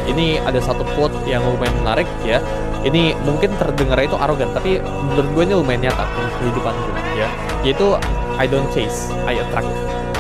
ini ada satu quote yang lumayan menarik ya. Ini mungkin terdengar itu arogan, tapi menurut gue ini lumayan nyata di kehidupan gue ya. Yaitu I don't chase, I attract.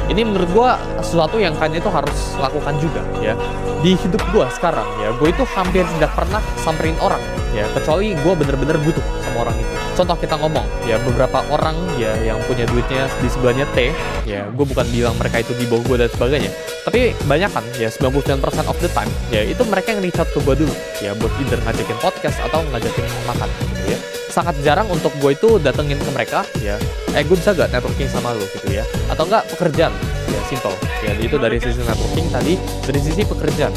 Ini menurut gue sesuatu yang kalian itu harus lakukan juga ya. Di hidup gue sekarang ya, gue itu hampir tidak pernah samperin orang ya, kecuali gue bener-bener butuh sama orang itu. Contoh kita ngomong ya, beberapa orang ya yang punya duitnya di sebelahnya T ya, gue bukan bilang mereka itu di bawah gue dan sebagainya, tapi banyak kan ya, 99% of the time ya, itu mereka yang reach out ke gue dulu ya, buat either ngajakin podcast atau ngajakin makan gitu ya. Sangat jarang untuk gue itu datengin ke mereka ya, gue bisa gak networking sama lo gitu ya, atau enggak pekerjaan ya, simple ya. Itu dari sisi networking tadi. Dari sisi pekerjaan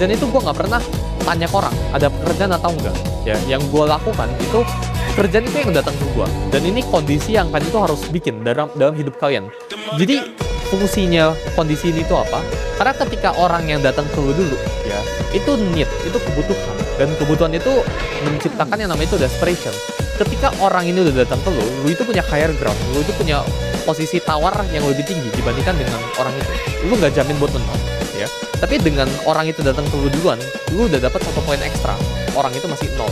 itu gue nggak pernah tanya ke orang ada pekerjaan atau enggak ya. Yang gue lakukan itu pekerjaan itu yang datang ke gue, dan ini kondisi yang kalian itu harus bikin dalam hidup kalian. Jadi fungsinya kondisi ini itu apa? Karena ketika orang yang datang ke lu dulu ya, itu need, itu kebutuhan, dan kebutuhan itu menciptakan yang namanya itu desperation. Ketika orang ini udah datang ke lu itu punya higher ground, lu itu punya posisi tawar yang lebih tinggi dibandingkan dengan orang itu. Lu nggak jamin buat menang ya, tapi dengan orang itu datang ke lu duluan, lu udah dapat 1 poin ekstra. Orang itu masih 0.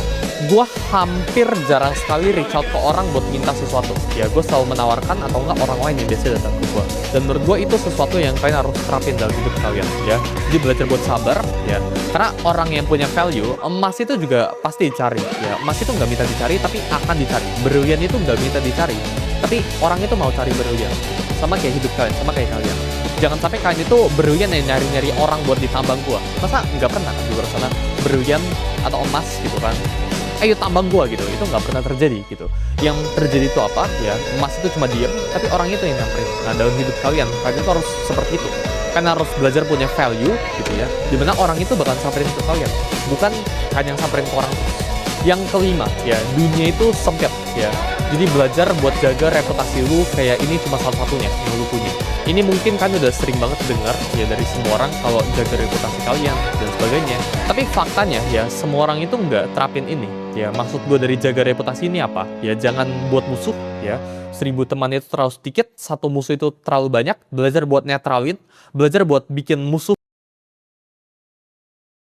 Gua hampir jarang sekali reach out ke orang buat minta sesuatu ya. Gue selalu menawarkan atau enggak orang lain yang biasa datang ke gue, dan menurut gue itu sesuatu yang kalian harus terapin dalam hidup kalian ya. Jadi belajar buat sabar ya, karena orang yang punya value, emas itu juga pasti dicari ya. Emas itu nggak minta dicari, tapi akan dicari. Brilian itu nggak minta dicari, tapi orang itu mau cari brilian. Sama kayak hidup kalian, sama kayak kalian. Jangan sampai kalian itu brilian yang nyari-nyari orang buat ditambang gua. Masa nggak pernah kan di luar sana brilian atau emas gitu kan, ayo tambang gua gitu. Itu nggak pernah terjadi gitu. Yang terjadi itu apa ya, emas itu cuma diem, tapi orang itu yang nyamperin. Nah dalam hidup kalian itu harus seperti itu. Kalian harus belajar punya value gitu ya, dimana orang itu bakal samperin ke kalian, bukan kalian yang samperin ke orang terus. Yang kelima ya, dunia itu sempit ya. Jadi belajar buat jaga reputasi lu, kayak ini cuma salah satunya yang lu punya. Ini mungkin kan udah sering banget dengar ya dari semua orang kalau jaga reputasi kalian dan sebagainya. Tapi faktanya ya, semua orang itu nggak terapin ini. Ya maksud gue dari jaga reputasi ini apa? Ya jangan buat musuh ya. 1000 teman itu terlalu sedikit, 1 musuh itu terlalu banyak. Belajar buat netralin, belajar buat bikin musuh